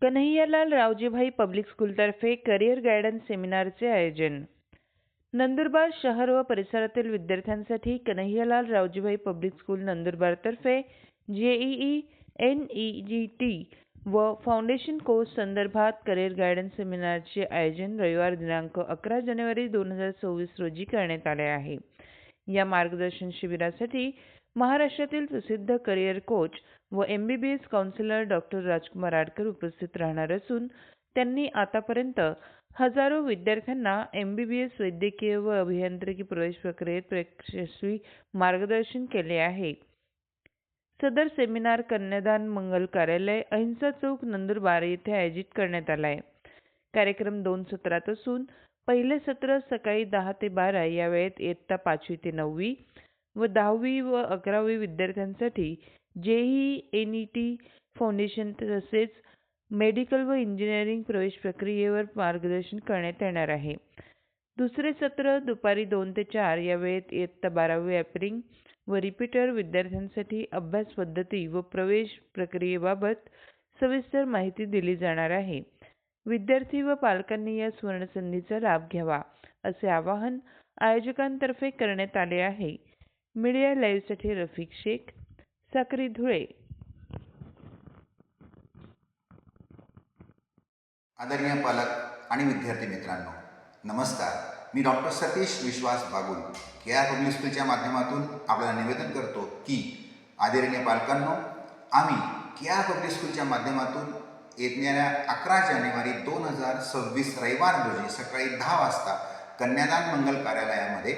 Kanhaiyalal रावजीभाई public स्कूलतर्फे career guidance सेमिनारचे आयोजन. नंदुरबार शहर व परिसरातील विद्यार्थ्यांसाठी कन्हैयालाल रावजीभाई पब्लिक स्कूल नंदुरबारतर्फे जेईई, एनईजीटी व फाउंडेशन कोर्स संदर्भात करिअर गायडन्स सेमिनारचे आयोजन रविवार दिनांक 11 जानेवारी 2024 रोजी करण्यात आले आहे. या मार्गदर्शन शिबिरासाठी महाराष्ट्रातील प्रसिद्ध करिअर कोच व MBBS काउन्सिलर डॉक्टर राजकुमार आडकर उपस्थित राहणार असून त्यांनी आतापर्यंत हजारो विद्यार्थ्यांना MBBS वैद्यकीय व अभियांत्रिकी प्रवेश प्रक्रियेत यशस्वी मार्गदर्शन केले आहे. सदर सेमिनार कन्यादान मंगल कार्यालय, अहिंसा चौक, नंदुरबार येथे आयोजित करण्यात आला आहे. कार्यक्रम 2 सत्रात असून पहिले सत्र सकाळी 10 ते 12 या वेळेत इयत्ता 5वी ते 9वी व 10वी व 11वी विद्यार्थ्यांसाठी जेईई, एनईटी, फाउंडेशन तसेच मेडिकल व इंजिनिअरिंग प्रवेश प्रक्रियेवर मार्गदर्शन करण्यात येणार आहे. दुसरे सत्र दुपारी 2 ते 4 या वेळेत इयत्ता 12वी ॲपरिंग व रिपीटर विद्यार्थ्यांसाठी अभ्यास पद्धती व प्रवेश प्रक्रियेबाबत सविस्तर माहिती दिली जाणार आहे. विद्यार्थी व पालकांनी या सुवर्णसंधीचा लाभ घ्यावा असे आवाहन आयोजकांतर्फे करण्यात आले आहे. मीडिया लाईव्हसाठी रफिक शेख, साक्री, धुळे. आदरणीय पालक आणि विद्यार्थी मित्रांनो, नमस्कार. मी डॉक्टर सतीश विश्वास बागुल KR पब्लिक स्कूलच्या माध्यमातून आपल्याला निवेदन करतो की आदरणीय पालकांनो, आम्ही KR पब्लिक स्कूलच्या माध्यमातून येणाऱ्या 11 जानेवारी 2026 रविवार रोजी सकाळी 10 वाजता कन्यादान मंगल कार्यालयामध्ये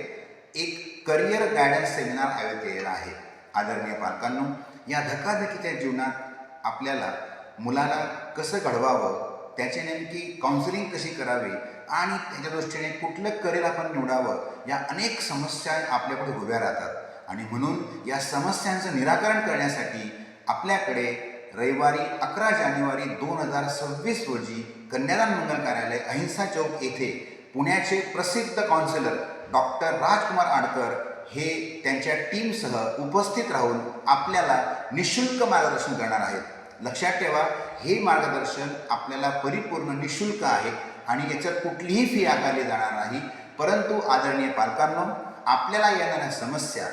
एक करिअर गायडन्स सेमिनार आयोजित केलेला आहे. आदरणीय पालकांनो, या धकाधकीच्या जीवनात आपल्याला मुलाला कसं घडवावं, त्याची नेमकी काउन्सिलिंग कशी करावी आणि त्याच्या दृष्टीने कुठलं करिअर आपण निवडावं, या अनेक समस्या आपल्यापुढे उभ्या राहतात आणि म्हणून या समस्यांचं निराकरण करण्यासाठी आपल्याकडे रविवारी 11 जानेवारी 2026 रोजी कन्यादान मंगल कार्यालय, अहिंसा चौक येथे पुण्याचे प्रसिद्ध काउन्सिलर डॉक्टर राजकुमार आडकर हे त्यांच्या टीमसह उपस्थित राहून आपल्याला निःशुल्क मार्गदर्शन करणार आहेत. लक्षात ठेवा, हे मार्गदर्शन आपल्याला परिपूर्ण निःशुल्क आहे आणि याच्यात कुठलीही फी आकारली जाणार नाही. परंतु आदरणीय पालकांनो, आपल्याला येणाऱ्या समस्या,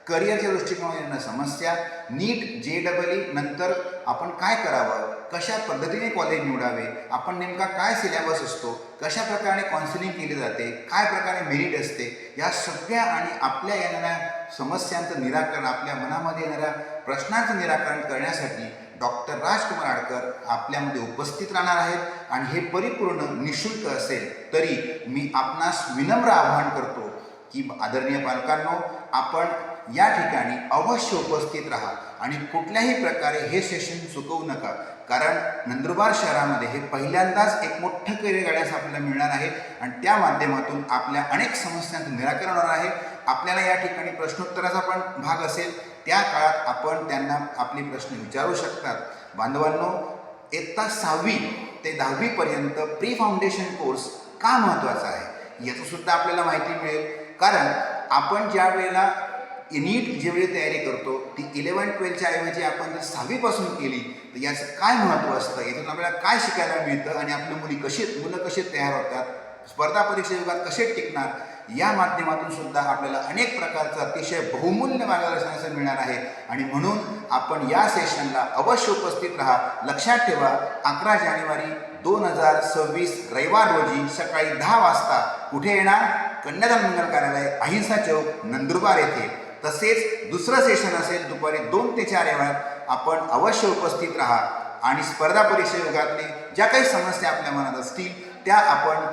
करिअरच्या दृष्टिकोनातून येणाऱ्या समस्या, नीट JEE नंतर आपण काय करावं, कशा पद्धतीने कॉलेज निवडावे, आपण नेमका काय सिलेबस असतो, कशा प्रकारे काउन्सिलिंग केली जाते, काय प्रकारे मेरिट असते, या सगळ्या आणि आपल्या येणाऱ्या समस्यांचं निराकरण, आपल्या मनामध्ये येणाऱ्या प्रश्नांचं निराकरण करण्यासाठी डॉक्टर राजकुमार आडकर आपल्यामध्ये उपस्थित राहणार आहेत आणि हे परिपूर्ण निःशुल्क असेल. तरी मी आपणास विनम्र आवाहन करतो की आदरणीय पालकांनो, आपण या ठिकाणी अवश्य उपस्थित राहा आणि कुठल्याही प्रकारे हे सेशन चुकवू नका. कारण नंदुरबार शहरामध्ये हे पहिल्यांदाच एक मोठं करिअर गायडन्स आपल्याला मिळणार आहे आणि त्या माध्यमातून आपल्या अनेक समस्यांचं निराकरण होणार आहे. आपल्याला या ठिकाणी प्रश्नोत्तराचा पण भाग असेल, त्या काळात आपण त्यांना आपले प्रश्न विचारू शकतात. बांधवांनो, इयत्ता 6वी ते 10वी पर्यंत प्री फाउंडेशन कोर्स का महत्त्वाचा आहे याचं सुद्धा आपल्याला माहिती मिळेल. कारण आपण ज्या वेळेला नीट ज्यावेळी तयारी करतो ती 11-12च्या ऐवजी आपण जर 6वीपासून केली तर याचं काय महत्त्व असतं, यातून आपल्याला काय शिकायला मिळतं आणि आपली मुलं कसे तयार होतात, स्पर्धा परीक्षा युगात कसे टिकणार, या माध्यमातून सुद्धा आपल्याला अनेक प्रकारचं अतिशय बहुमूल्य मार्गदर्शन मिळणार आहे. आणि म्हणून आपण या सेशनला अवश्य उपस्थित राहा. लक्षात ठेवा, 11 जानेवारी 2026 रविवार रोजी सकाळी 10 वाजता कुठे येणार? कन्यादान मंगल कार्यालय, अहिंसा चौक, नंदुरबार येथे. तसेच दुसरं सेशन असेल दुपारी 2 ते 4 या वेळात. आपण अवश्य उपस्थित राहा आणि स्पर्धा परीक्षा युगातली ज्या काही समस्या आपल्या मनात असतील त्या आपण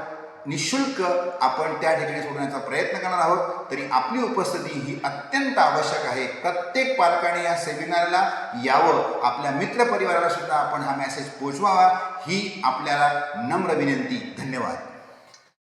निःशुल्क आपण त्या ठिकाणी सोडण्याचा प्रयत्न करणार आहोत. तरी आपली उपस्थिती ही अत्यंत आवश्यक आहे. प्रत्येक पालकाने या सेमिनारला यावं, आपल्या मित्रपरिवाराला सुद्धा आपण हा मेसेज पोचवावा, ही आपल्याला नम्र विनंती. धन्यवाद.